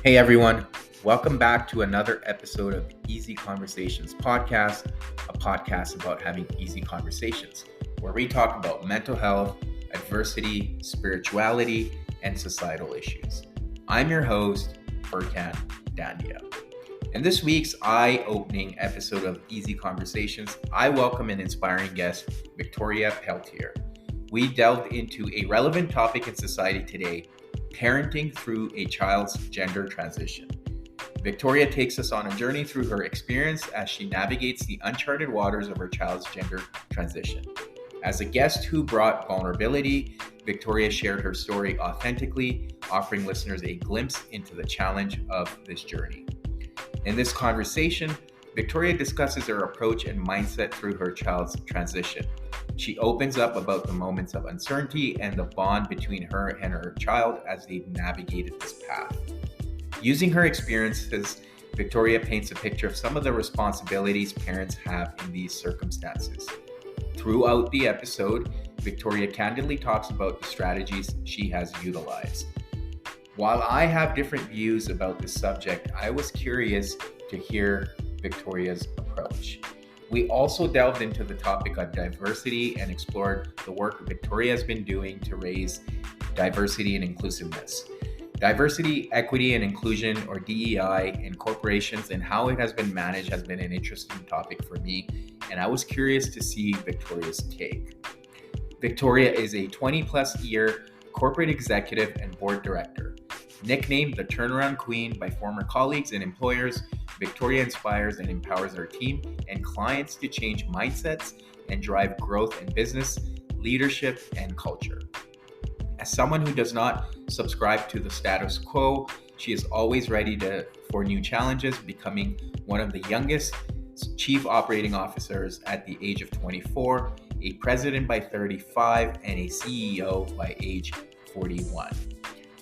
Hey everyone, welcome back to another episode of Easy Conversations podcast, a podcast about having easy conversations, where we talk about mental health, adversity, spirituality, and societal issues. I'm your host, Furkan Dandia. In this week's eye-opening episode of Easy Conversations, I welcome an inspiring guest, Victoria Pelletier. We delved into a relevant topic in society today, parenting through a child's gender transition. Victoria takes us on a journey through her experience as she navigates the uncharted waters of her child's gender transition. As a guest who brought vulnerability, Victoria shared her story authentically, offering listeners a glimpse into the challenge of this journey. In this conversation, Victoria discusses her approach and mindset through her child's transition. She opens up about the moments of uncertainty and the bond between her and her child as they've navigated this path. Using her experiences, Victoria paints a picture of some of the responsibilities parents have in these circumstances. Throughout the episode, Victoria candidly talks about the strategies she has utilized. While I have different views about this subject, I was curious to hear Victoria's approach. We also delved into the topic of diversity and explored the work Victoria has been doing to raise diversity and inclusiveness. Diversity, equity, and inclusion, or DEI, in corporations and how it has been managed has been an interesting topic for me, and I was curious to see Victoria's take. Victoria is a 20-plus year corporate executive and board director. Nicknamed the Turnaround Queen by former colleagues and employers, Victoria inspires and empowers her team and clients to change mindsets and drive growth in business, leadership, and culture. As someone who does not subscribe to the status quo, she is always ready for new challenges, becoming one of the youngest chief operating officers at the age of 24, a president by 35, and a CEO by age 41.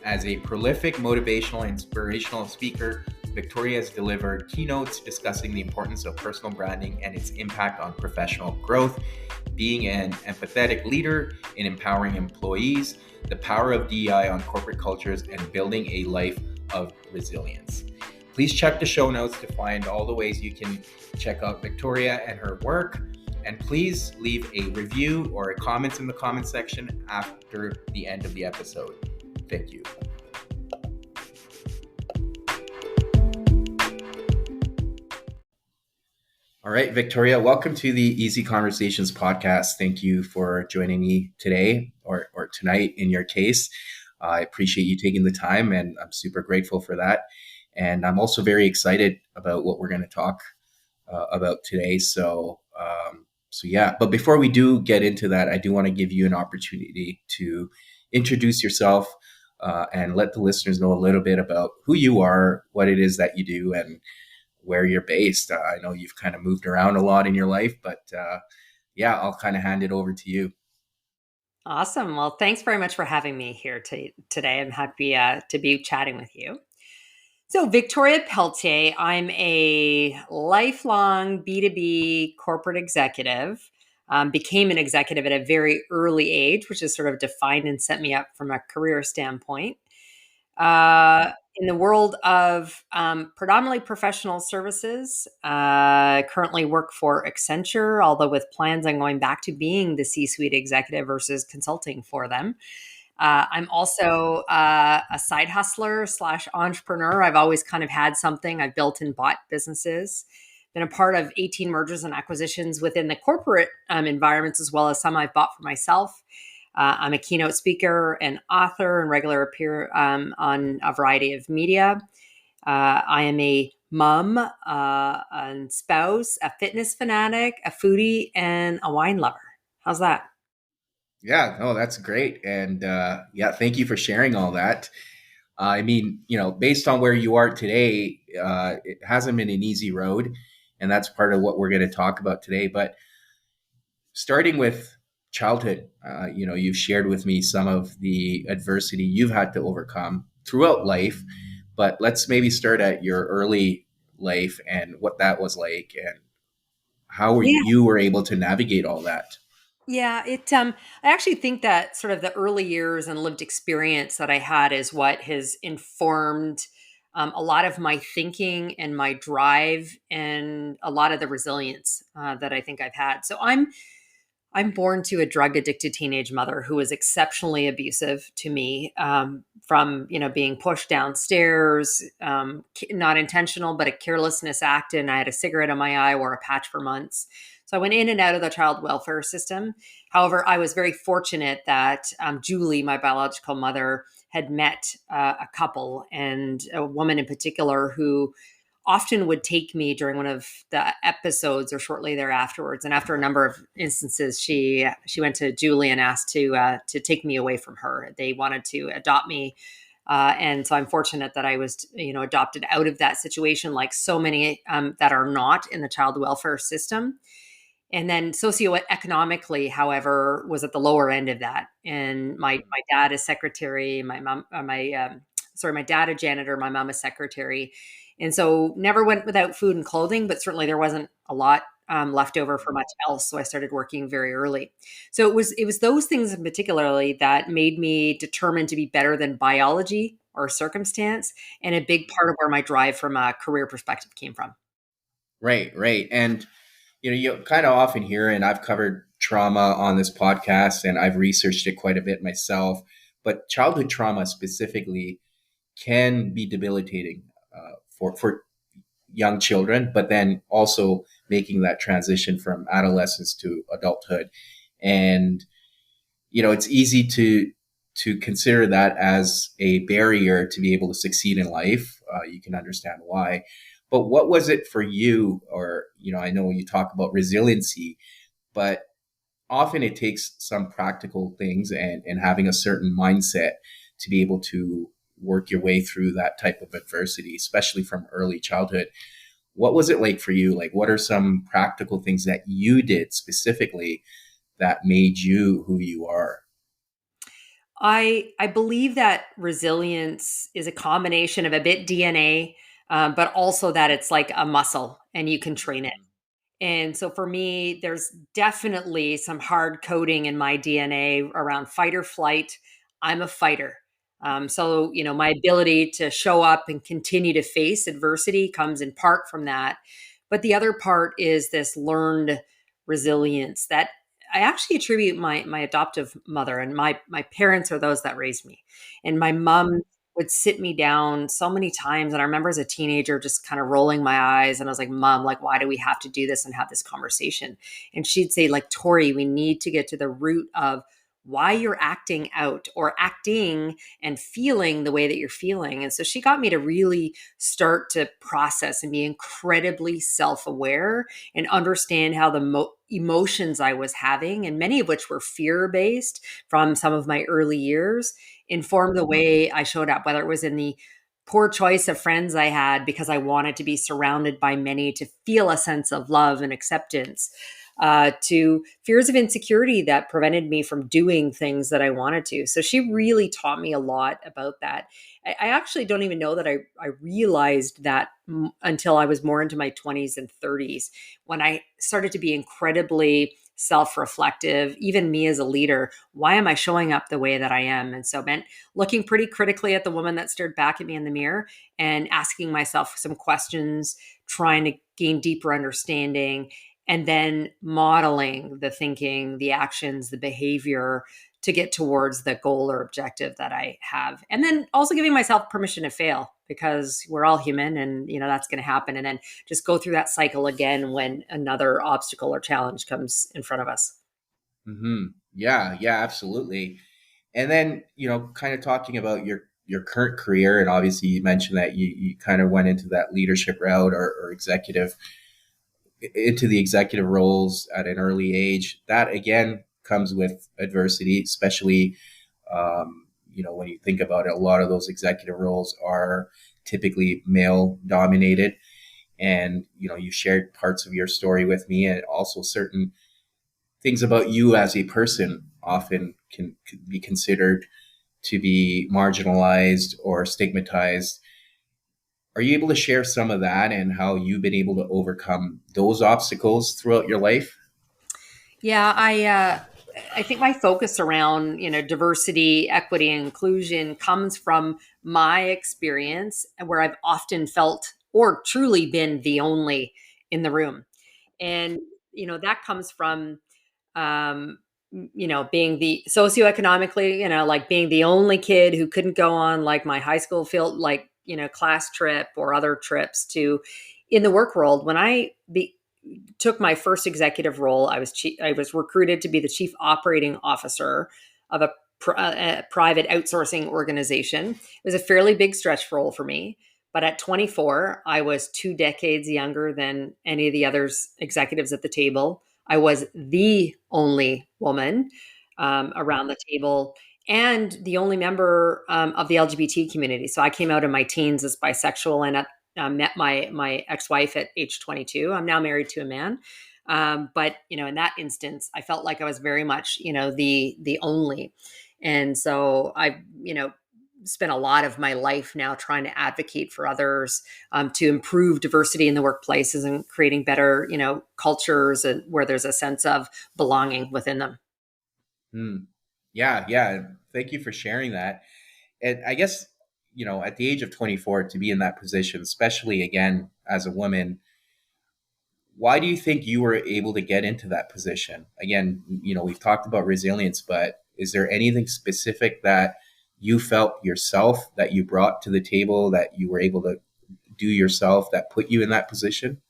As a prolific motivational and inspirational speaker, Victoria has delivered keynotes discussing the importance of personal branding and its impact on professional growth, being an empathetic leader in empowering employees, the power of DEI on corporate cultures, and building a life of resilience. Please check the show notes to find all the ways you can check out Victoria and her work. And please leave a review or a comment in the comment section after the end of the episode. Thank you. All right, Victoria, welcome to the Easy Conversations podcast. Thank you for joining me today or tonight in your case. I appreciate you taking the time and I'm super grateful for that. And I'm also very excited about what we're going to talk about today. So yeah, but before we do get into that, I do want to give you an opportunity to introduce yourself and let the listeners know a little bit about who you are, what it is that you do, and where you're based. I know you've kind of moved around a lot in your life, but yeah, I'll kind of hand it over to you. Awesome. Well, thanks very much for having me here today. I'm happy to be chatting with you. So, Victoria Pelletier, I'm a lifelong B2B corporate executive. Became an executive at a very early age, which has sort of defined and set me up from a career standpoint. In the world of predominantly professional services, currently work for Accenture, although with plans on going back to being the C-suite executive versus consulting for them. I'm also a side hustler slash entrepreneur. I've always kind of had something. I've built and bought businesses, been a part of 18 mergers and acquisitions within the corporate environments, as well as some I've bought for myself. I'm a keynote speaker and author and regular appear on a variety of media. I am a mom, a spouse, a fitness fanatic, a foodie, and a wine lover. How's that? Yeah, no, that's great. And yeah, thank you for sharing all that. I mean, based on where you are today, it hasn't been an easy road. And that's part of what we're going to talk about today. But starting with childhood, you've shared with me some of the adversity you've had to overcome throughout life. But let's maybe start at your early life and what that was like and how Yeah. you were able to navigate all that. Yeah, I actually think that sort of the early years and lived experience that I had is what has informed a lot of my thinking and my drive and a lot of the resilience that I think I've had. So I'm born to a drug addicted teenage mother who was exceptionally abusive to me, from being pushed downstairs, not intentional, but a carelessness act. And I had a cigarette in my eye, wore a patch for months. So I went in and out of the child welfare system. However, I was very fortunate that Julie, my biological mother, had met a couple and a woman in particular who often would take me during one of the episodes or shortly thereafterwards. And after a number of instances, she went to Julie and asked to take me away from her. They wanted to adopt me. And so I'm fortunate that I was, adopted out of that situation, like so many that are not in the child welfare system. And then socioeconomically, however, was at the lower end of that. And my dad is secretary, my mom, my dad a janitor, my mom a secretary, and so never went without food and clothing. But certainly there wasn't a lot left over for much else. So I started working very early. So it was those things in particularly that made me determined to be better than biology or circumstance, and a big part of where my drive from a career perspective came from. Right, right. And you kind of often hear, and I've covered trauma on this podcast and I've researched it quite a bit myself, but childhood trauma specifically can be debilitating for young children, but then also making that transition from adolescence to adulthood. And, it's easy to consider that as a barrier to be able to succeed in life. You can understand why. But what was it for you? Or, I know you talk about resiliency, but often it takes some practical things and having a certain mindset to be able to work your way through that type of adversity, especially from early childhood. What was it like for you? Like, what are some practical things that you did specifically that made you who you are? I believe that resilience is a combination of a bit DNA, but also that it's like a muscle and you can train it. And so for me, there's definitely some hard coding in my DNA around fight or flight. I'm a fighter. So my ability to show up and continue to face adversity comes in part from that. But the other part is this learned resilience that I actually attribute my adoptive mother, and my parents are those that raised me. And my mom would sit me down so many times. And I remember as a teenager just kind of rolling my eyes. And I was like, Mom, like, why do we have to do this and have this conversation? And she'd say, like, Tori, we need to get to the root of why you're acting out or acting and feeling the way that you're feeling. And so she got me to really start to process and be incredibly self aware and understand how the emotions I was having, and many of which were fear based from some of my early years, informed the way I showed up, whether it was in the poor choice of friends I had because I wanted to be surrounded by many to feel a sense of love and acceptance, to fears of insecurity that prevented me from doing things that I wanted to. So she really taught me a lot about that. I actually don't even know that I realized that until I was more into my 20s and 30s, when I started to be incredibly self reflective, even me as a leader. Why am I showing up the way that I am? And so, meant looking pretty critically at the woman that stared back at me in the mirror and asking myself some questions, trying to gain deeper understanding, and then modeling the thinking, the actions, the behavior to get towards the goal or objective that I have. And then also giving myself permission to fail, because we're all human and that's going to happen, and then just go through that cycle again when another obstacle or challenge comes in front of us. Yeah, yeah, absolutely. And then, kind of talking about your current career, and obviously you mentioned that you kind of went into that leadership route or executive into the executive roles at an early age. That again comes with adversity, especially when you think about it, a lot of those executive roles are typically male dominated. And you shared parts of your story with me, and also certain things about you as a person often can be considered to be marginalized or stigmatized. Are you able to share some of that and how you've been able to overcome those obstacles throughout your life? Yeah, I think my focus around, diversity, equity, and inclusion comes from my experience where I've often felt or truly been the only in the room. And, that comes from, um, being the socioeconomically, like being the only kid who couldn't go on like my high school field, like, class trip or other trips to in the work world. When took my first executive role, I was recruited to be the chief operating officer of a private outsourcing organization. It was a fairly big stretch role for me. But at 24, I was 2 decades younger than any of the others executives at the table. I was the only woman around the table and the only member of the LGBT community. So I came out in my teens as bisexual and met my ex-wife at age 22. I'm now married to a man. But in that instance, I felt like I was very much, the only. And so I, spent a lot of my life now trying to advocate for others to improve diversity in the workplaces and creating better, cultures and where there's a sense of belonging within them. Hmm. Yeah, yeah. Thank you for sharing that. And I guess, at the age of 24, to be in that position, especially again as a woman, why do you think you were able to get into that position? Again, we've talked about resilience, but is there anything specific that you felt yourself that you brought to the table that you were able to do yourself that put you in that position?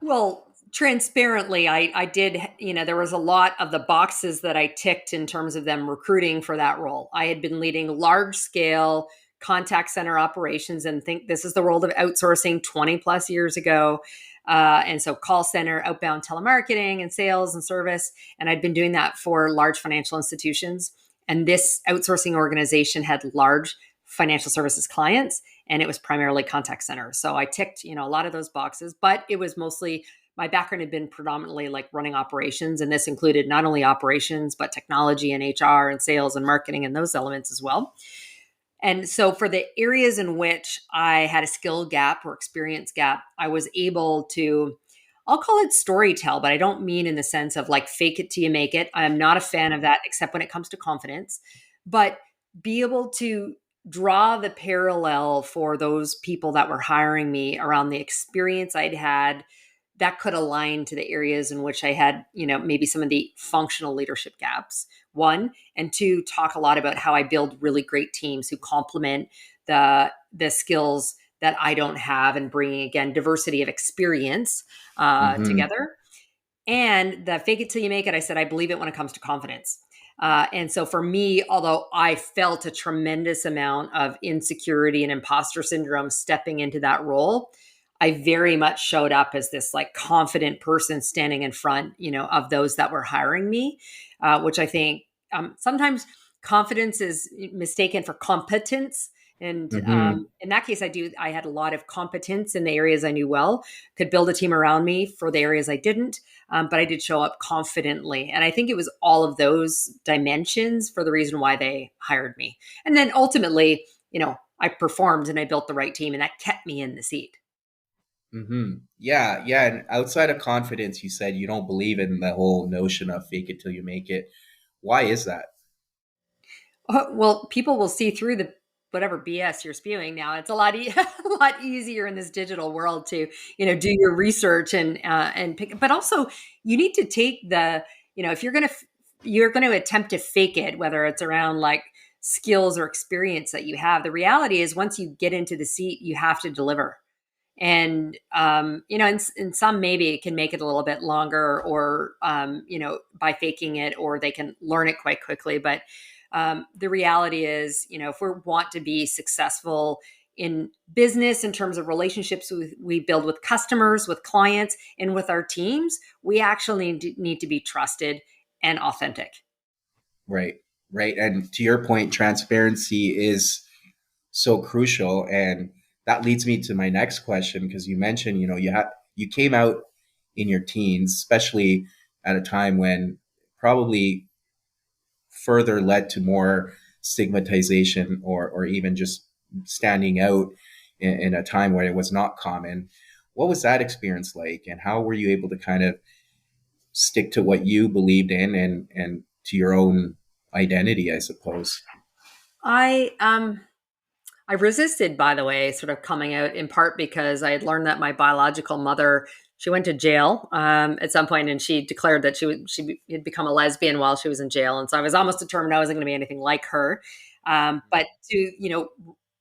Well, transparently, I did, there was a lot of the boxes that I ticked in terms of them recruiting for that role. I had been leading large scale contact center operations and think this is the world of outsourcing 20 plus years ago. And so call center, outbound telemarketing and sales and service. And I'd been doing that for large financial institutions. And this outsourcing organization had large financial services clients and it was primarily contact center. So I ticked, a lot of those boxes, but it was mostly my background had been predominantly like running operations. And this included not only operations, but technology and HR and sales and marketing and those elements as well. And so for the areas in which I had a skill gap or experience gap, I was able to, I'll call it storytell, but I don't mean in the sense of like fake it till you make it. I'm not a fan of that, except when it comes to confidence, but be able to draw the parallel for those people that were hiring me around the experience I'd had that could align to the areas in which I had, maybe some of the functional leadership gaps. One, and two, talk a lot about how I build really great teams who complement the skills that I don't have and bringing again diversity of experience Mm-hmm. together. And the fake it till you make it, I said, I believe it when it comes to confidence. And so for me, although I felt a tremendous amount of insecurity and imposter syndrome stepping into that role, I very much showed up as this like confident person standing in front, of those that were hiring me, which I think sometimes confidence is mistaken for competence. And Mm-hmm. in that case, I had a lot of competence in the areas I knew well, could build a team around me for the areas I didn't. But I did show up confidently. And I think it was all of those dimensions for the reason why they hired me. And then ultimately, I performed and I built the right team and that kept me in the seat. Mm-hmm. Yeah, yeah. And outside of confidence, you said you don't believe in the whole notion of fake it till you make it. Why is that? Well, people will see through the whatever BS you're spewing now. It's a lot a lot easier in this digital world to do your research and pick. But also, you need to take the if you're going to attempt to fake it, whether it's around like skills or experience that you have. The reality is, once you get into the seat, you have to deliver. And in some maybe it can make it a little bit longer, or by faking it, or they can learn it quite quickly. But the reality is, if we want to be successful in business in terms of relationships we build with customers, with clients, and with our teams, we actually need to be trusted and authentic. Right, right. And to your point, transparency is so crucial, and that leads me to my next question because you mentioned, you came out in your teens, especially at a time when probably further led to more stigmatization or even just standing out in a time where it was not common. What was that experience like, and how were you able to kind of stick to what you believed in and to your own identity, I suppose. I I resisted, by the way, sort of coming out in part because I had learned that my biological mother, she went to jail at some point, and she declared that she had become a lesbian while she was in jail, and so I was almost determined I wasn't going to be anything like her. But to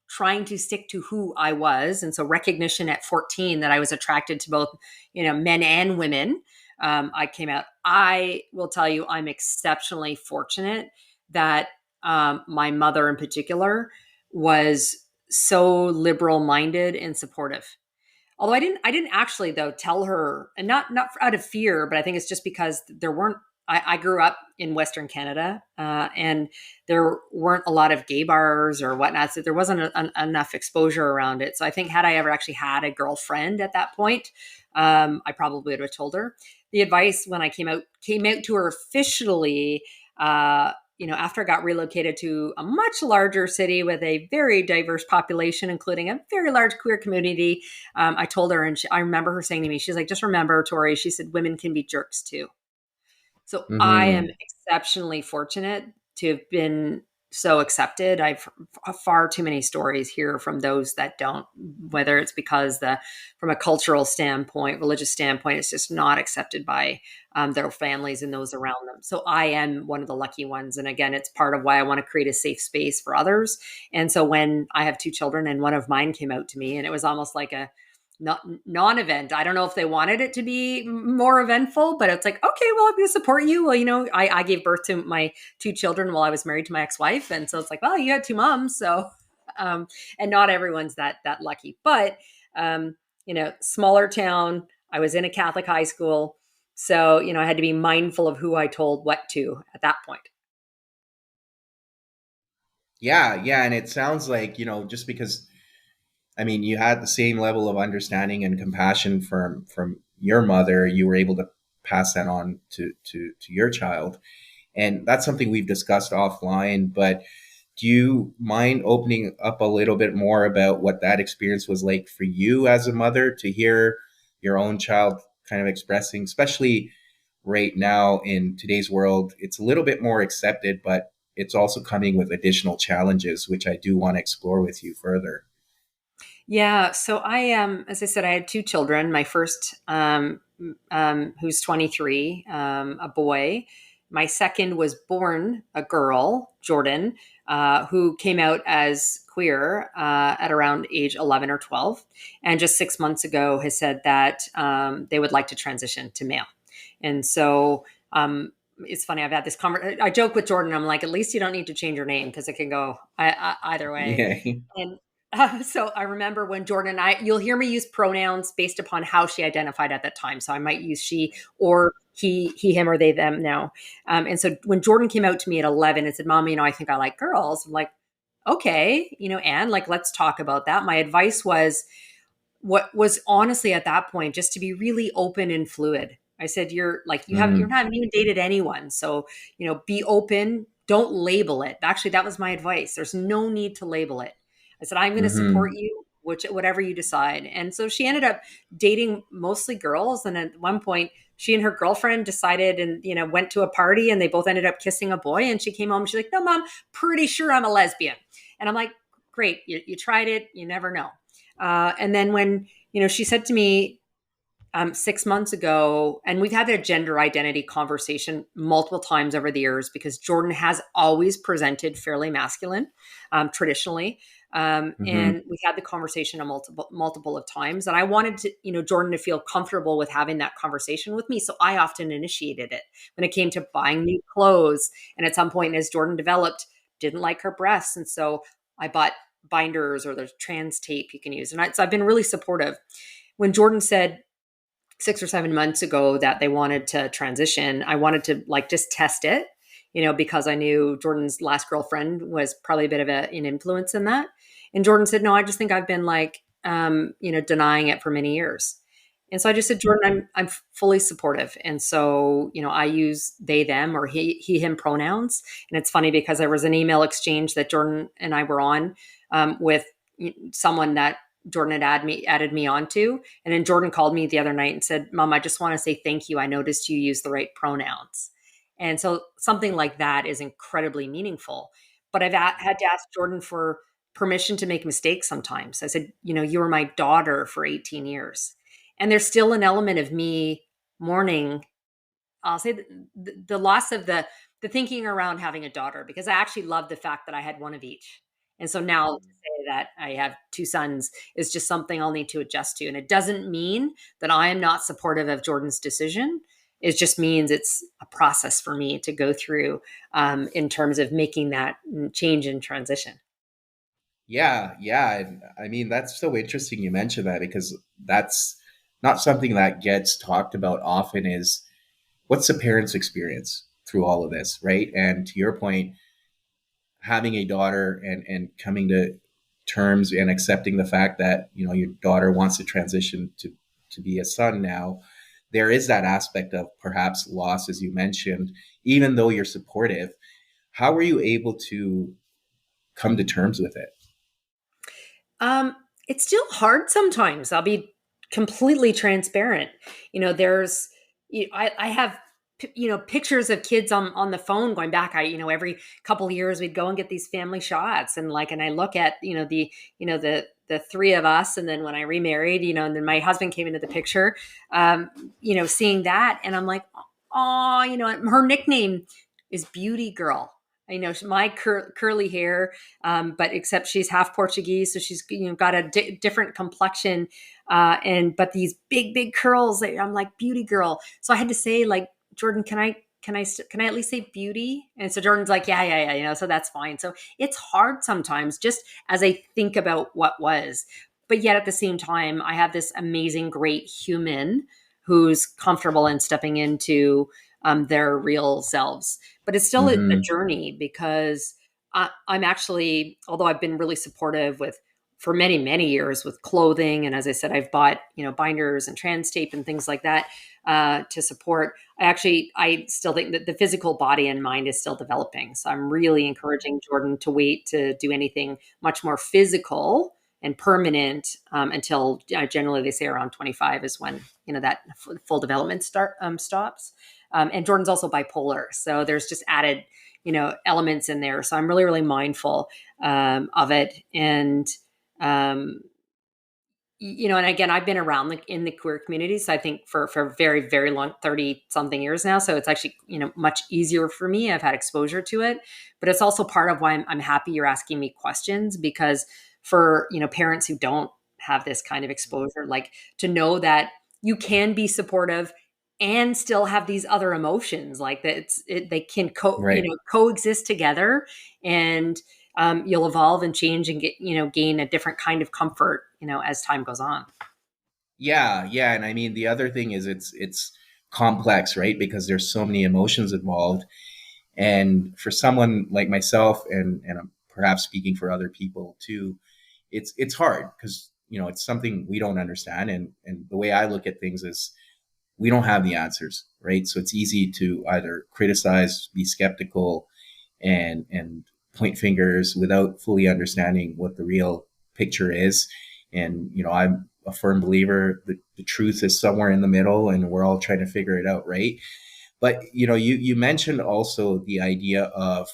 trying to stick to who I was, and so recognition at 14 that I was attracted to both men and women. I came out. I will tell you, I'm exceptionally fortunate that my mother, in particular, was so liberal minded and supportive. Although I didn't actually though tell her, and not out of fear, but I think it's just because there weren't. I grew up in Western Canada, and there weren't a lot of gay bars or whatnot, so there wasn't enough exposure around it. So I think had I ever actually had a girlfriend at that point, I probably would have told her. The advice when I came out to her officially. After I got relocated to a much larger city with a very diverse population, including a very large queer community, I told her, and I remember her saying to me, she's like, just remember, Tori, she said, women can be jerks too. So I am Mm-hmm. exceptionally fortunate to have been so accepted. I've far too many stories here from those that don't, whether it's because from a cultural standpoint, religious standpoint, it's just not accepted by their families and those around them. So I am one of the lucky ones. And again, it's part of why I want to create a safe space for others. And so when I have two children and one of mine came out to me, and it was almost like a non-event. I don't know if they wanted it to be more eventful, but it's like, okay, well, I'm going to support you. Well, I gave birth to my two children while I was married to my ex-wife. And so it's like, well, you had two moms. So, um, and not everyone's that lucky, but, smaller town, I was in a Catholic high school. So, I had to be mindful of who I told what to at that point. Yeah, yeah, and it sounds like, just because, I mean, you had the same level of understanding and compassion from your mother, you were able to pass that on to your child. And that's something we've discussed offline, but do you mind opening up a little bit more about what that experience was like for you as a mother to hear your own child kind of expressing, especially right now in today's world? It's a little bit more accepted, but it's also coming with additional challenges, which I do want to explore with you further. Yeah. So as I said, I had two children. My first, who's 23, a boy. My second was born a girl, Jordan, who came out as queer at around age 11 or 12. And just 6 months ago has said that they would like to transition to male. And so, it's funny. I've had this conversation. I joke with Jordan. I'm like, at least you don't need to change your name because it can go either way. Yeah. And so I remember when Jordan and you'll hear me use pronouns based upon how she identified at that time. So I might use she or he, him, or they, them now. And so when Jordan came out to me at 11 and said, Mom, I think I like girls. I'm like, okay, and like, let's talk about that. My advice was, what was honestly at that point, just to be really open and fluid. I said, you Mm, haven't even dated anyone. So, be open. Don't label it. Actually, that was my advice. There's no need to label it. I said, I'm going to support mm-hmm. you, whatever you decide. And so she ended up dating mostly girls. And at one point, she and her girlfriend decided and, went to a party and they both ended up kissing a boy. And she came home. She's like, no, Mom, pretty sure I'm a lesbian. And I'm like, great. You tried it. You never know. And then when, she said to me 6 months ago, and we've had a gender identity conversation multiple times over the years because Jordan has always presented fairly masculine, traditionally. Mm-hmm. And we had the conversation a multiple of times. And I wanted to, Jordan to feel comfortable with having that conversation with me. So I often initiated it when it came to buying new clothes. And at some point, as Jordan developed, didn't like her breasts. And so I bought binders or there's trans tape you can use. And so I've been really supportive. When Jordan said 6 or 7 months ago that they wanted to transition, I wanted to like just test it, because I knew Jordan's last girlfriend was probably a bit of an influence in that. And Jordan said, no, I just think I've been like, denying it for many years. And so I just said, Jordan, I'm fully supportive. And so, I use they, them, or he, him pronouns. And it's funny because there was an email exchange that Jordan and I were on with someone that Jordan had added me onto. And then Jordan called me the other night and said, Mom, I just want to say thank you. I noticed you use the right pronouns. And so something like that is incredibly meaningful. But had to ask Jordan for permission to make mistakes sometimes. I said, you were my daughter for 18 years. And there's still an element of me mourning, I'll say, the loss of the thinking around having a daughter, because I actually love the fact that I had one of each. And so now to say that I have two sons is just something I'll need to adjust to. And it doesn't mean that I am not supportive of Jordan's decision. It just means it's a process for me to go through, in terms of making that change and transition. Yeah, yeah. And I mean, that's so interesting you mentioned that, because that's not something that gets talked about often, is what's the parent's experience through all of this, right? And to your point, having a daughter and coming to terms and accepting the fact that, your daughter wants to transition to be a son now, there is that aspect of perhaps loss, as you mentioned, even though you're supportive. How were you able to come to terms with it? Um, it's still hard sometimes. I'll be completely transparent. There's, I have, pictures of kids on the phone going back. Every couple of years we'd go and get these family shots, and I look at, the three of us, and then when I remarried, and then my husband came into the picture, seeing that, and I'm like, oh, her nickname is Beauty Girl. I know my curly hair, but except she's half Portuguese, so she's got a different complexion, and but these big curls. I'm like, Beauty Girl. So I had to say, like, Jordan, can I at least say beauty? And so Jordan's like, yeah, so that's fine. So it's hard sometimes, just as I think about what was, but yet at the same time, I have this amazing, great human who's comfortable in stepping into, their real selves. But it's still a Mm-hmm. journey, because I'm actually, although I've been really supportive with for many many years with clothing, and as I said, I've bought binders and trans tape and things like that, to support. I still think that the physical body and mind is still developing. So I'm really encouraging Jordan to wait to do anything much more physical and permanent, until, generally they say around 25 is when that full development stops. And Jordan's also bipolar, so there's just added elements in there. So I'm really really mindful, of it. And um, and again, I've been around in the queer community, so I think for very very long, 30 something years now, so it's actually much easier for me. I've had exposure to it, but it's also part of why I'm happy you're asking me questions, because for parents who don't have this kind of exposure, like, to know that you can be supportive and still have these other emotions, like that they can Right. coexist together. And you'll evolve and change and gain a different kind of comfort as time goes on. Yeah, yeah. And I mean, the other thing is it's complex, right? Because there's so many emotions involved. And for someone like myself, and I'm perhaps speaking for other people too, it's hard because it's something we don't understand. And the way I look at things is we don't have the answers, right? So it's easy to either criticize, be skeptical, and point fingers without fully understanding what the real picture is. And I'm a firm believer that the truth is somewhere in the middle, and we're all trying to figure it out, right? But you mentioned also the idea of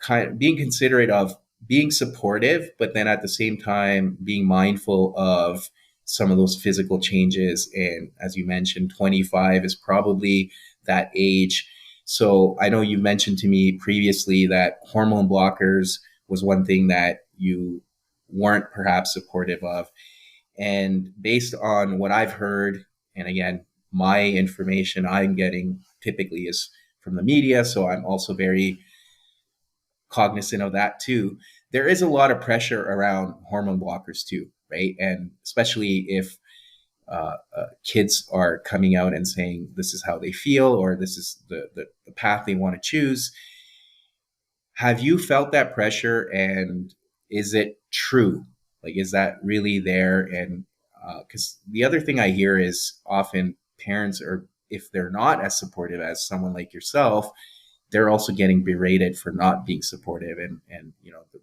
kind of being considerate of being supportive, but then at the same time being mindful of some of those physical changes. And as you mentioned, 25 is probably that age. So I know you mentioned to me previously that hormone blockers was one thing that you weren't perhaps supportive of. And based on what I've heard, and again, my information I'm getting typically is from the media. So I'm also very cognizant of that too. There is a lot of pressure around hormone blockers too, right? And especially if kids are coming out and saying this is how they feel, or this is the path they want to choose. Have you felt that pressure, and is it true? Like, is that really there? And because the other thing I hear is often parents are, if they're not as supportive as someone like yourself, they're also getting berated for not being supportive, and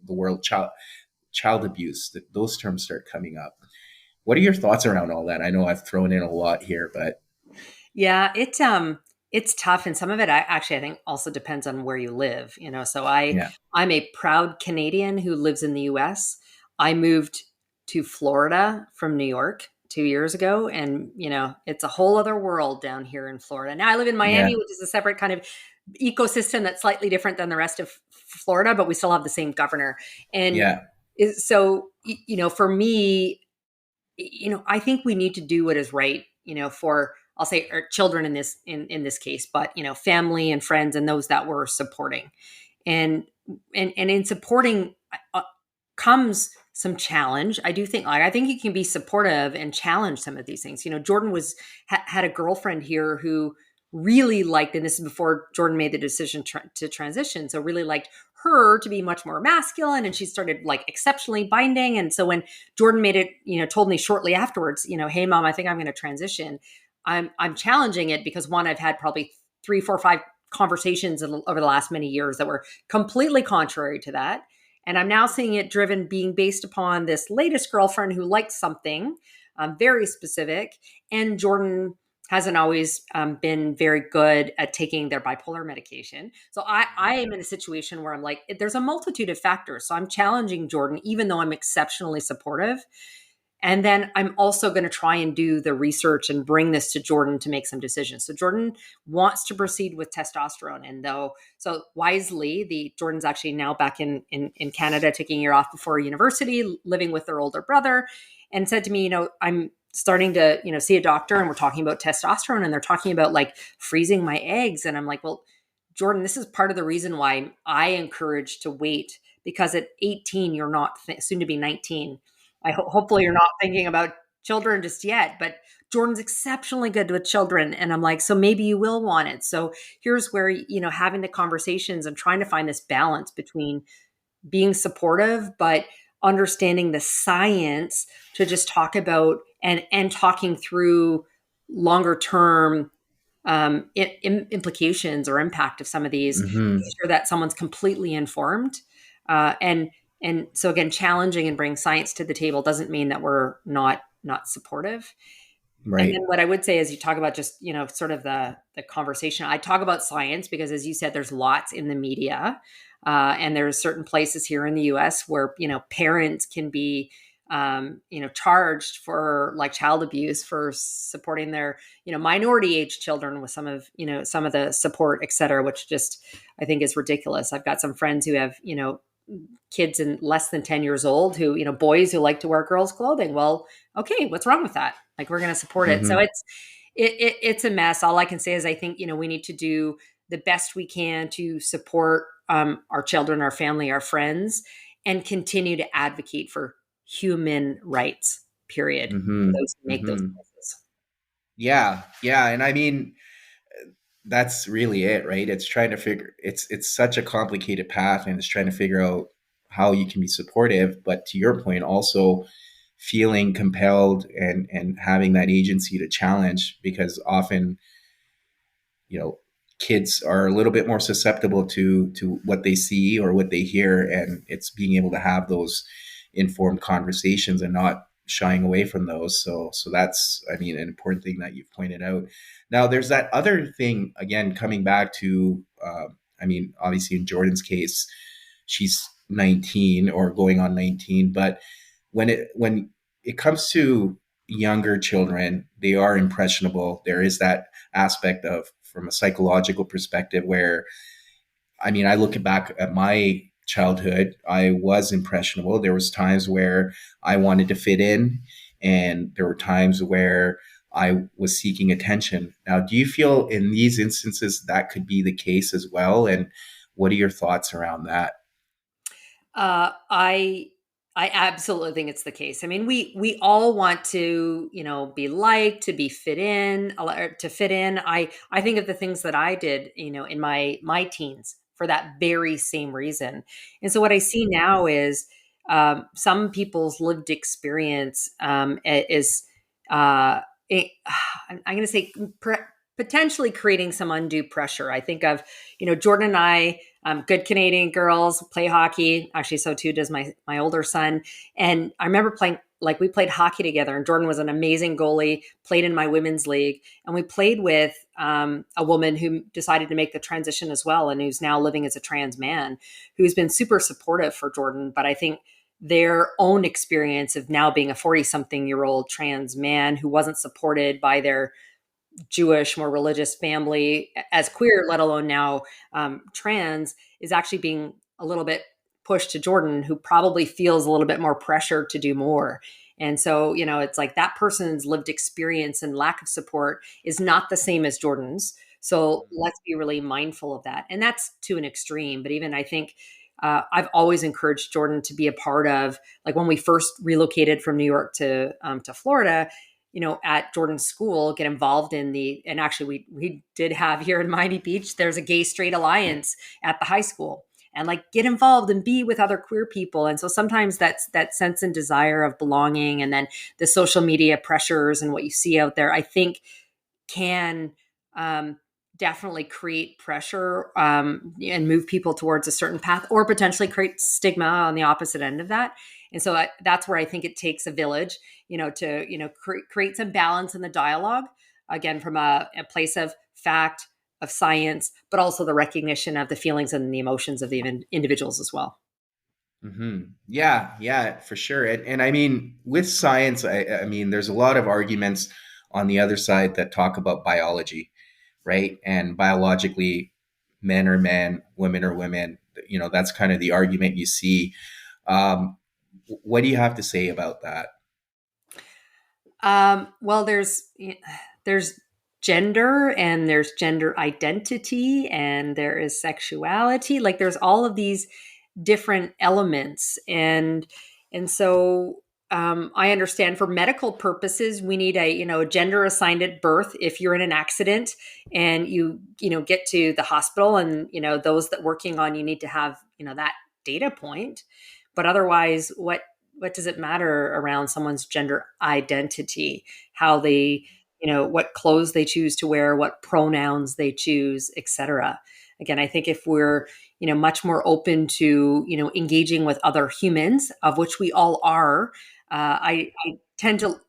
the world child abuse, that those terms start coming up. What are your thoughts around all that? I know I've thrown in a lot here, but Yeah, it's tough, and some of it I think also depends on where you live. So Yeah. I'm a proud Canadian who lives in the US. I moved to Florida from New York 2 years ago, and it's a whole other world down here in Florida. Now I live in Yeah. Miami, which is a separate kind of ecosystem that's slightly different than the rest of Florida, but we still have the same governor. And Yeah. so for me, I think we need to do what is right, for, I'll say, our children in this case, but family and friends and those that we're supporting. And in supporting comes some challenge. I do think, like, I think you can be supportive and challenge some of these things. Jordan had a girlfriend here who really liked, and this is before Jordan made the decision to transition, so really liked her to be much more masculine, and she started like exceptionally binding. And so when Jordan made it, told me shortly afterwards, hey mom, I think I'm going to transition. I'm challenging it because, one, I've had probably 3, 4, 5 conversations over the last many years that were completely contrary to that. And I'm now seeing it being based upon this latest girlfriend who liked something very specific. And Jordan hasn't always been very good at taking their bipolar medication. So I am in a situation where I'm like, there's a multitude of factors. So I'm challenging Jordan, even though I'm exceptionally supportive. And then I'm also going to try and do the research and bring this to Jordan to make some decisions. So Jordan wants to proceed with testosterone. And so wisely, Jordan's actually now back in Canada, taking a year off before university, living with their older brother, and said to me, I'm starting to, see a doctor, and we're talking about testosterone, and they're talking about like freezing my eggs. And I'm like, well, Jordan, this is part of the reason why I encourage to wait, because at 18, you're not soon to be 19. Hopefully you're not thinking about children just yet, but Jordan's exceptionally good with children. And I'm like, so maybe you will want it. So here's where, having the conversations and trying to find this balance between being supportive, but understanding the science to just talk about and talking through longer term implications or impact of some of these, Hmm. make sure that someone's completely informed. And so again, challenging and bring science to the table doesn't mean that we're not supportive. And then Right. what I would say is, you talk about just, sort of the conversation. I talk about science because, as you said, there's lots in the media. And there's certain places here in the US where, parents can be, charged for like child abuse for supporting their, minority age children with some of the support, et cetera, which just, I think, is ridiculous. I've got some friends who have, kids in less than 10 years old who, boys who like to wear girls' clothing. Well, okay, what's wrong with that? Like, we're going to support it. So Hmm. it's a mess. All I can say is, I think, we need to do the best we can to support our children, our family, our friends, and continue to advocate for human rights, period, for Hmm. those who make those Hmm. choices. Yeah. Yeah. And I mean, that's really it, right? It's trying to figure it's such a complicated path, and it's trying to figure out how you can be supportive, but to your point, also feeling compelled and having that agency to challenge, because often, you know, kids are a little bit more susceptible to what they see or what they hear, and it's being able to have those informed conversations and not shying away from those. So that's, I mean, an important thing that you've pointed out. Now there's that other thing, again, coming back to I mean, obviously in Jordan's case, she's 19 or going on 19, but when it comes to younger children, they are impressionable. There is that aspect of, from a psychological perspective, where, I mean, I look back at my childhood, I was impressionable. There was times where I wanted to fit in, and there were times where I was seeking attention. Now, do you feel in these instances that could be the case as well? And what are your thoughts around that? Uh, I I absolutely think it's the case. I mean, we all want to, be liked, to be fit in, to fit in. I think of the things that I did, in my teens for that very same reason. And so what I see now is, some people's lived experience is, uh, it, I'm going to say, potentially creating some undue pressure. I think of, Jordan and I, good Canadian girls, play hockey. Actually, so too does my older son. And I remember playing we played hockey together, and Jordan was an amazing goalie, played in my women's league, and we played with a woman who decided to make the transition as well, and who's now living as a trans man, who's been super supportive for Jordan. But I think their own experience of now being a 40-something-year-old trans man who wasn't supported by their Jewish, more religious family as queer, let alone now trans, is actually being a little bit pushed to Jordan, who probably feels a little bit more pressure to do more. And so, it's like that person's lived experience and lack of support is not the same as Jordan's. So let's be really mindful of that. And that's to an extreme. But even I think I've always encouraged Jordan to be a part of, like when we first relocated from New York to Florida, at Jordan's school, get involved in and actually we did have here in Miami Beach, there's a gay straight alliance at the high school, and like get involved and be with other queer people. And so sometimes that's that sense and desire of belonging, and then the social media pressures and what you see out there, I think can definitely create pressure and move people towards a certain path, or potentially create stigma on the opposite end of that. And so that's where I think it takes a village, to create some balance in the dialogue, again from a place of fact, of science, but also the recognition of the feelings and the emotions of the individuals as well. Yeah, yeah, for sure. And I mean, with science, I mean, there's a lot of arguments on the other side that talk about biology, right? And biologically, men are men, women are women. That's kind of the argument you see. Um, what do you have to say about that? Well, there's gender, and there's gender identity, and there is sexuality. Like there's all of these different elements, and so I understand for medical purposes we need a gender assigned at birth. If you're in an accident and you get to the hospital, and those that working on you need to have that data point. But otherwise, what does it matter around someone's gender identity, how they, what clothes they choose to wear, what pronouns they choose, etc. Again, I think if we're, much more open to, engaging with other humans, of which we all are, I tend to,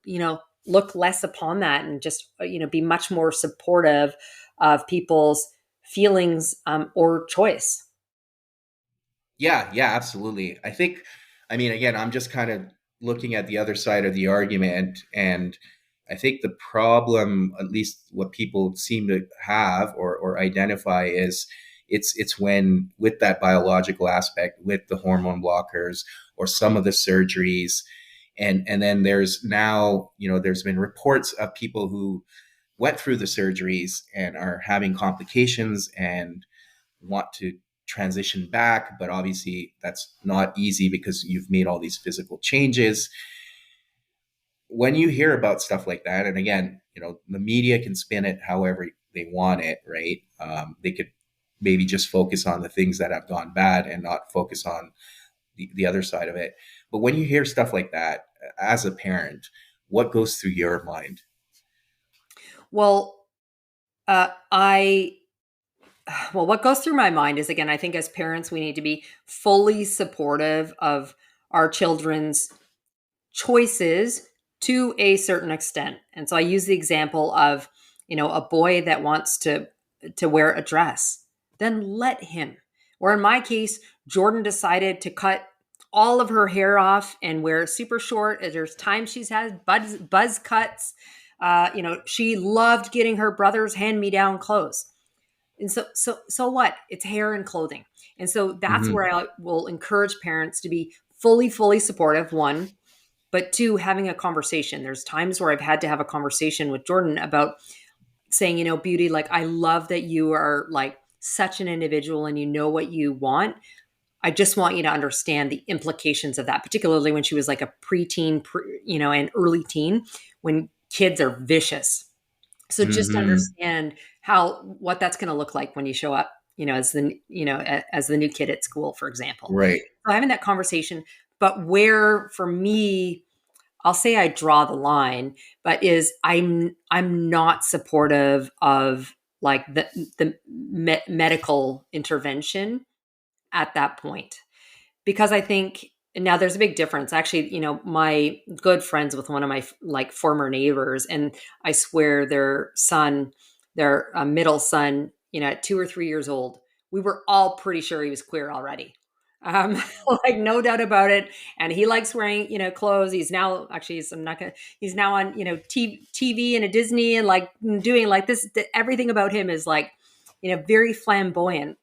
look less upon that, and just, be much more supportive of people's feelings or choice. Yeah, yeah, absolutely. I mean, again, I'm just kind of looking at the other side of the argument, and I think the problem, at least what people seem to have or identify, is it's when with that biological aspect, with the hormone blockers or some of the surgeries, and then there's now, there's been reports of people who went through the surgeries and are having complications and want to transition back, but obviously that's not easy because you've made all these physical changes. When you hear about stuff like that, and again, the media can spin it however they want it, right? They could maybe just focus on the things that have gone bad and not focus on the other side of it. But when you hear stuff like that, as a parent, what goes through your mind? Well, I well, what goes through my mind is, again, I think as parents, we need to be fully supportive of our children's choices to a certain extent. And so I use the example of, a boy that wants to wear a dress, then let him. Or in my case, Jordan decided to cut all of her hair off and wear super short. There's times she's had buzz cuts. She loved getting her brother's hand-me-down clothes. And so what? It's hair and clothing. And so that's Mm-hmm. where I will encourage parents to be fully supportive, one, but two, having a conversation. There's times where I've had to have a conversation with Jordan about saying, Beauty, like, I love that you are like such an individual and you know what you want. I just want you to understand the implications of that, particularly when she was like a preteen, and early teen, when kids are vicious. So just Mm-hmm. understand what that's going to look like when you show up, as the new kid at school, for example. Right. So having that conversation, but where for me, I'll say I draw the line, but is I'm not supportive of like the medical intervention at that point, because I think Now there's a big difference. Actually, my good friends with one of my like former neighbors, and I swear their son, their middle son, at 2 or 3 years old, we were all pretty sure he was queer already. Um, like no doubt about it. And he likes wearing, clothes. He's now actually, I'm not gonna. He's now on, TV and a Disney and like doing like this. Everything about him is like, very flamboyant,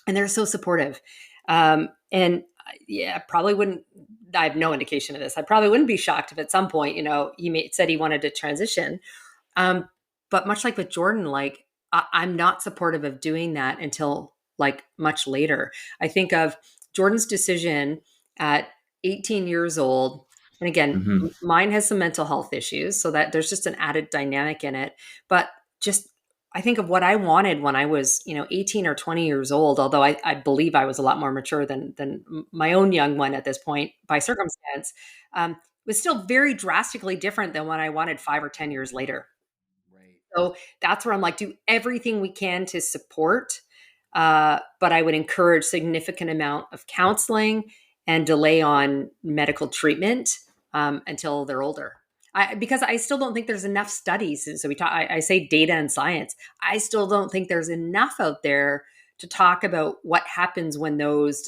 and they're so supportive. And yeah, probably wouldn't. I have no indication of this. I probably wouldn't be shocked if at some point, said he wanted to transition. Um, but much like with Jordan, like I'm not supportive of doing that until like much later. I think of Jordan's decision at 18 years old. And again, Hmm. mine has some mental health issues, so that there's just an added dynamic in it. But just I think of what I wanted when I was, 18 or 20 years old, although I believe I was a lot more mature than my own young one at this point by circumstance, was still very drastically different than what I wanted 5 or 10 years later. Right. So that's where I'm like, do everything we can to support, but I would encourage significant amount of counseling and delay on medical treatment until they're older. Because I still don't think there's enough studies. So I say data and science. I still don't think there's enough out there to talk about what happens when those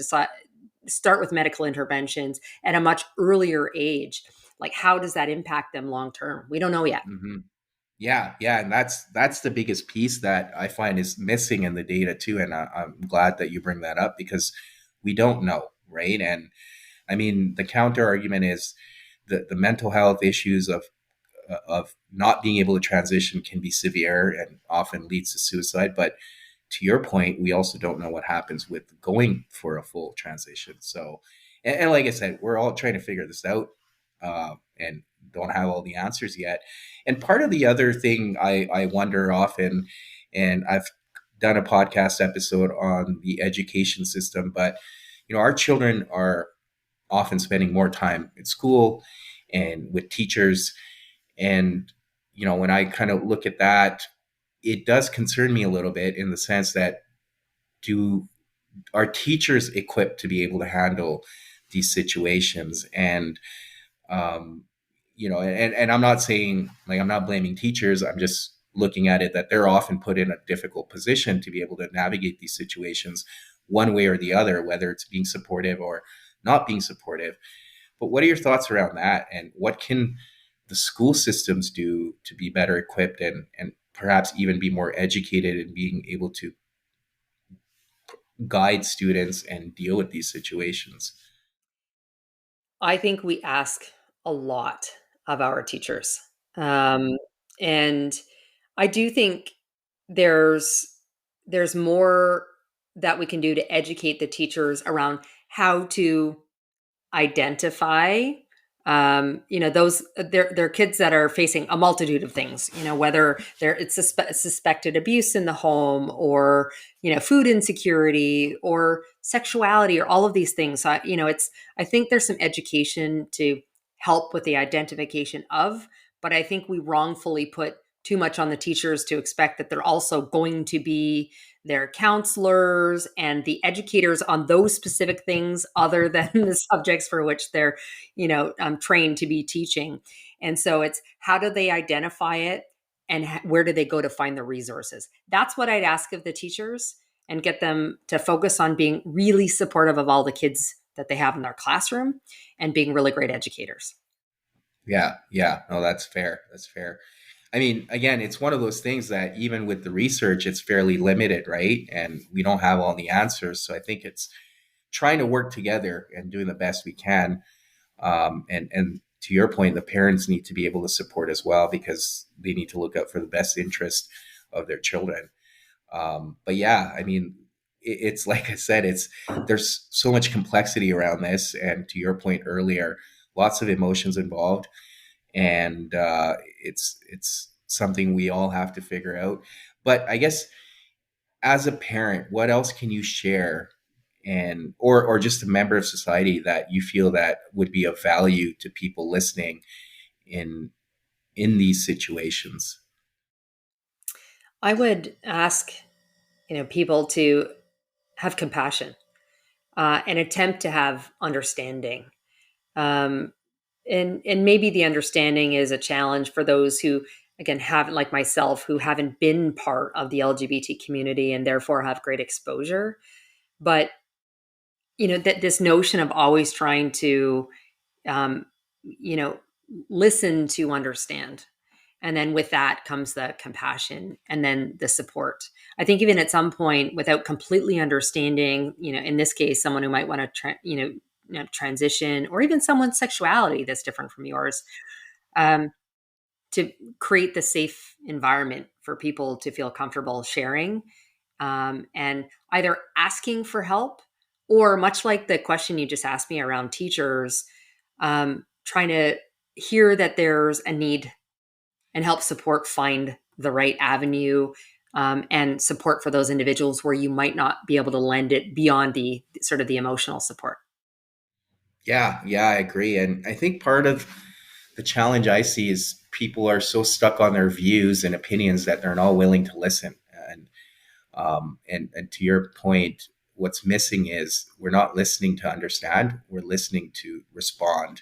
start with medical interventions at a much earlier age. Like, how does that impact them long term? We don't know yet. Hmm. Yeah, yeah, and that's the biggest piece that I find is missing in the data too. And I'm glad that you bring that up because we don't know, right? And I mean, the counter argument is the mental health issues of not being able to transition can be severe and often leads to suicide. But to your point, we also don't know what happens with going for a full transition. So, and like I said, we're all trying to figure this out and don't have all the answers yet. And part of the other thing I wonder often, and I've done a podcast episode on the education system, but our children are often spending more time at school and with teachers. And when I kind of look at that, it does concern me a little bit in the sense that do are teachers equipped to be able to handle these situations? And um, and I'm not saying, like, I'm not blaming teachers. I'm just looking at it that they're often put in a difficult position to be able to navigate these situations one way or the other, whether it's being supportive or not being supportive. But what are your thoughts around that? And what can the school systems do to be better equipped and perhaps even be more educated in being able to guide students and deal with these situations? I think we ask a lot of our teachers. Um, and I do think there's there's more that we can do to educate the teachers around how to identify those they're kids that are facing a multitude of things, whether it's suspected abuse in the home, or food insecurity, or sexuality, or all of these things. So I think there's some education to help with the identification of, but I think we wrongfully put too much on the teachers to expect that they're also going to be their counselors and the educators on those specific things other than the subjects for which they're trained to be teaching. And so it's, how do they identify it, and where do they go to find the resources? That's what I'd ask of the teachers, and get them to focus on being really supportive of all the kids that they have in their classroom, and being really great educators. Yeah, yeah. No, that's fair. That's fair. I mean, again, it's one of those things that even with the research, it's fairly limited, right? And we don't have all the answers. So I think it's trying to work together and doing the best we can. And to your point, the parents need to be able to support as well, because they need to look out for the best interest of their children. But yeah, I mean, it's like I said, it's there's so much complexity around this, and to your point earlier, lots of emotions involved, and it's something we all have to figure out. But I guess as a parent, what else can you share, and or just a member of society that you feel that would be of value to people listening in in these situations? I would ask, people to have compassion, and attempt to have understanding. Um, and maybe the understanding is a challenge for those who, again, haven't, like myself, who haven't been part of the LGBT community and therefore have great exposure. But that this notion of always trying to, um, you know, listen to understand. And then with that comes the compassion and then the support. I think even at some point, without completely understanding, in this case, someone who might want to, transition, or even someone's sexuality that's different from yours, um, to create the safe environment for people to feel comfortable sharing, and either asking for help, or much like the question you just asked me around teachers, trying to hear that there's a need and help support find the right avenue, and support for those individuals where you might not be able to lend it beyond the sort of the emotional support. Yeah, I agree. And I think part of the challenge I see is people are so stuck on their views and opinions that they're not willing to listen. And to your point, what's missing is we're not listening to understand, we're listening to respond.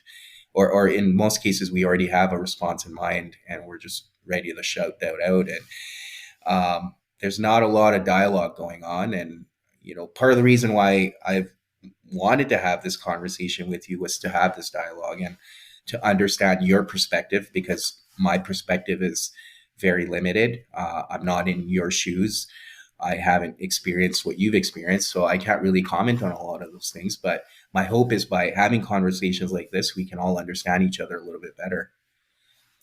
Or in most cases, we already have a response in mind and we're just ready to shout that out. And there's not a lot of dialogue going on. And, part of the reason why I've wanted to have this conversation with you was to have this dialogue and to understand your perspective, because my perspective is very limited. I'm not in your shoes. I haven't experienced what you've experienced, so I can't really comment on a lot of those things. But my hope is by having conversations like this, we can all understand each other a little bit better.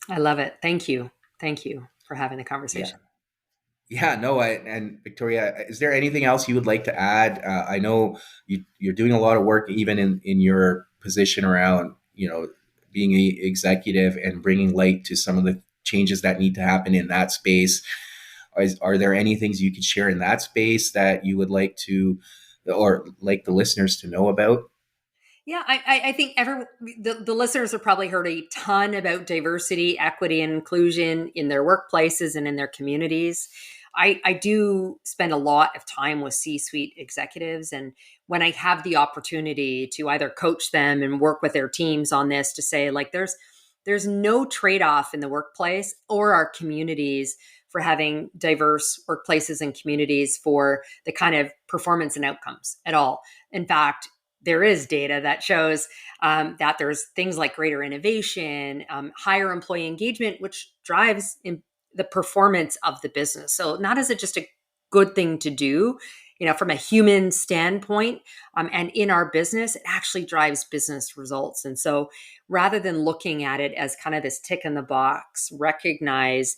I love it. Thank you. Thank you for having the Yeah. conversation. Yeah, no, and Victoria, is there anything else you would like to add? I know you're doing a lot of work, even in your position around, being a executive and bringing light to some of the changes that need to happen in that space. Are there any things you could share in that space that you would like to, or like the listeners to know about? Yeah, I think the listeners have probably heard a ton about diversity, equity, and inclusion in their workplaces and in their communities. I do spend a lot of time with C-suite executives, and when I have the opportunity to either coach them and work with their teams on this, to say, like, there's no trade-off in the workplace or our communities for having diverse workplaces and communities for the kind of performance and outcomes at all. In fact, there is data that shows, that there's things like greater innovation, higher employee engagement, which drives the performance of the business. So not is it just a good thing to do, from a human standpoint, and in our business, it actually drives business results. And so rather than looking at it as kind of this tick in the box, recognize,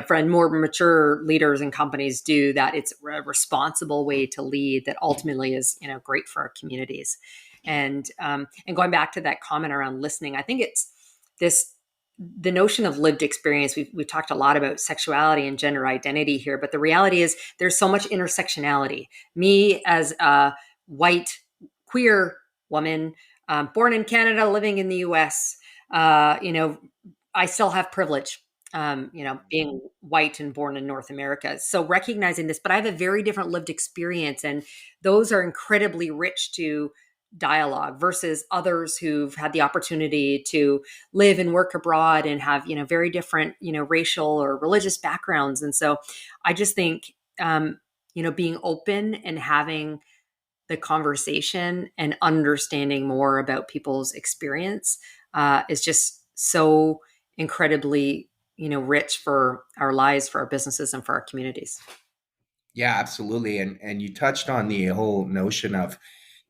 for more mature leaders and companies do, that it's a responsible way to lead that ultimately is, great for our communities. And going back to that comment around listening, I think it's this the notion of lived experience. We've talked a lot about sexuality and gender identity here, but the reality is there's so much intersectionality. Me as a white queer woman, born in Canada, living in the US, I still have privilege, being white and born in North America. So recognizing this, but I have a very different lived experience, and those are incredibly rich to dialogue versus others who've had the opportunity to live and work abroad and have, very different, racial or religious backgrounds. And so I just think, being open and having the conversation and understanding more about people's experience, is just so incredibly, rich for our lives, for our businesses, and for our communities. Yeah, absolutely. And you touched on the whole notion of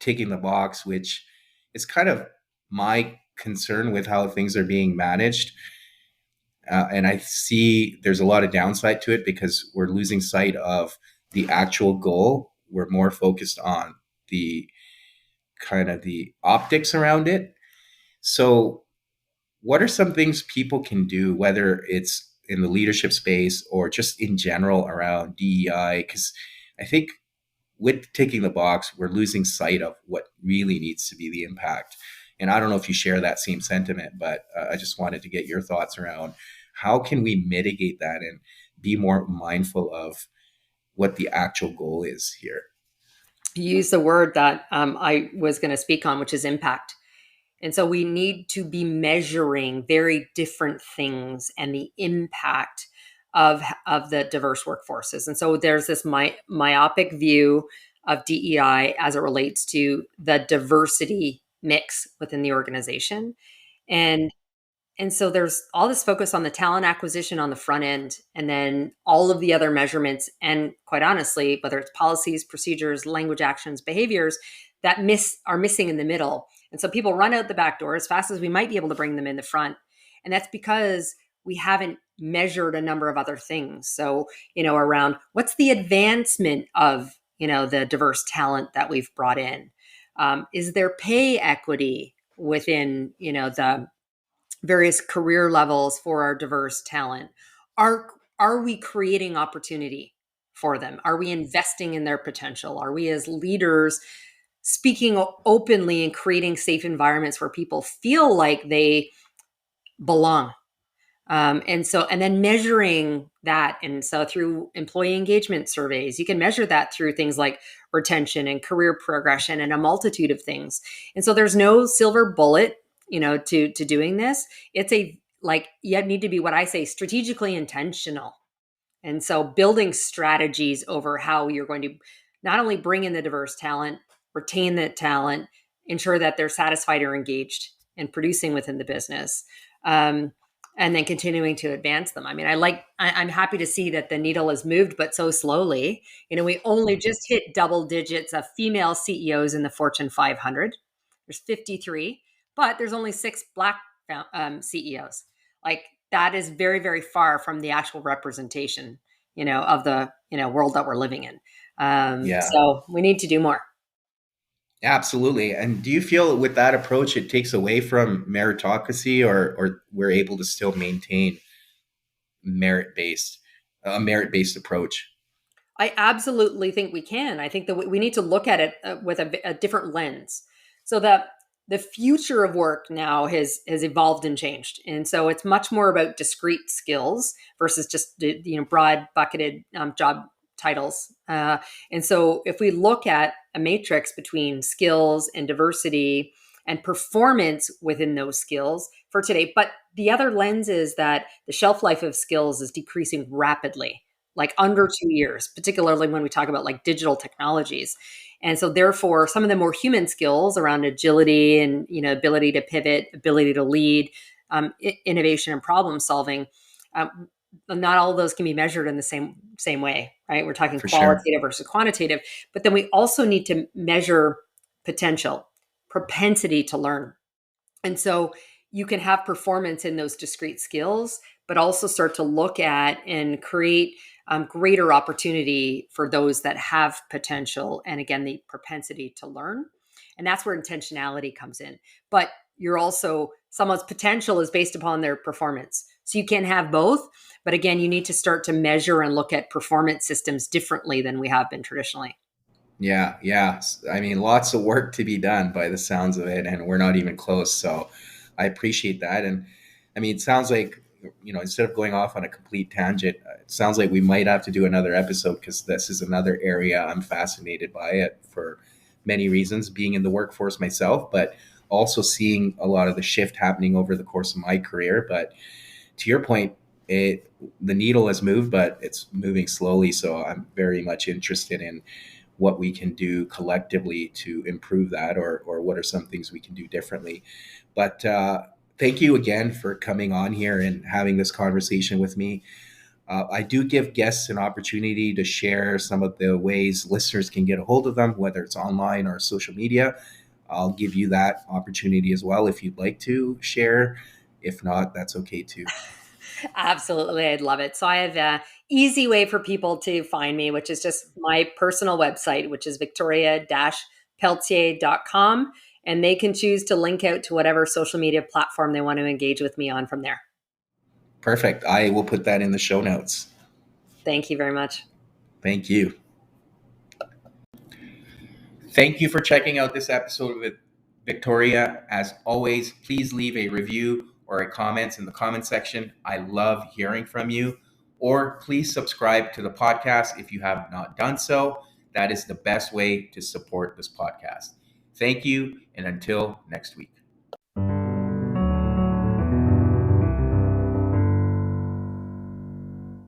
taking the box, which is kind of my concern with how things are being managed. And I see there's a lot of downside to it because we're losing sight of the actual goal. We're more focused on the kind of the optics around it. So, what are some things people can do, whether it's in the leadership space or just in general around DEI? Because I think with taking the box, we're losing sight of what really needs to be the impact. And I don't know if you share that same sentiment, but I just wanted to get your thoughts around how can we mitigate that and be more mindful of what the actual goal is here. You use the word that, I was going to speak on, which is impact. And so we need to be measuring very different things and the impact of the diverse workforces. And so there's this myopic view of DEI as it relates to the diversity mix within the organization. And and so there's all this focus on the talent acquisition on the front end, and then all of the other measurements. And quite honestly, whether it's policies, procedures, language actions, behaviors that are missing in the middle. And so people run out the back door as fast as we might be able to bring them in the front. And that's because we haven't measured a number of other things. So, around what's the advancement of, the diverse talent that we've brought in? Is there pay equity within, the various career levels for our diverse talent? Are we creating opportunity for them? Are we investing in their potential? Are we as leaders speaking openly and creating safe environments where people feel like they belong? And then measuring that. And so through employee engagement surveys, you can measure that through things like retention and career progression and a multitude of things. And so there's no silver bullet, to doing this. It's you need to be, what I say, strategically intentional. And so building strategies over how you're going to not only bring in the diverse talent, retain that talent, ensure that they're satisfied or engaged and producing within the business. And then continuing to advance them. I mean, I'm happy to see that the needle has moved, but so slowly. We only just hit double digits of female CEOs in the Fortune 500. There's 53, but there's only 6 Black CEOs. Like, that is very, very far from the actual representation, of the, world that we're living in. Yeah, So we need to do more. absolutely. And do you feel with that approach, it takes away from meritocracy, or we're able to still maintain merit based, a merit based approach? I absolutely think we can. I think that we need to look at it with a different lens. So that the future of work now has evolved and changed, and so it's much more about discrete skills versus just broad bucketed job titles. And so if we look at a matrix between skills and diversity and performance within those skills for today, but the other lens is that the shelf life of skills is decreasing rapidly, like under 2 years, particularly when we talk about like digital technologies. And so therefore, some of the more human skills around agility and, ability to pivot, ability to lead, innovation and problem solving, not all of those can be measured in the same way, right? We're talking For sure. qualitative versus quantitative, but then we also need to measure potential, propensity to learn. And so you can have performance in those discrete skills, but also start to look at and create greater opportunity for those that have potential. And again, the propensity to learn. And that's where intentionality comes in. But you're also, someone's potential is based upon their performance. So you can have both. But again, you need to start to measure and look at performance systems differently than we have been traditionally. Yeah, yeah. I mean, lots of work to be done by the sounds of it, and we're not even close. So I appreciate that. And I mean, it sounds like, instead of going off on a complete tangent, it sounds like we might have to do another episode, because this is another area I'm fascinated by it for many reasons, being in the workforce myself, but also seeing a lot of the shift happening over the course of my career. But to your point, the needle has moved, but it's moving slowly. So I'm very much interested in what we can do collectively to improve that, or what are some things we can do differently. But thank you again for coming on here and having this conversation with me. I do give guests an opportunity to share some of the ways listeners can get a hold of them, whether it's online or social media. I'll give you that opportunity as well if you'd like to share. If not, that's okay too. Absolutely. I'd love it. So I have a easy way for people to find me, which is just my personal website, which is victoria-pelletier.com. And they can choose to link out to whatever social media platform they want to engage with me on from there. Perfect. I will put that in the show notes. Thank you very much. Thank you. Thank you for checking out this episode with Victoria. As always, please leave a review or a comment in the comment section. I love hearing from you. Or please subscribe to the podcast if you have not done so. That is the best way to support this podcast. Thank you, and until next week.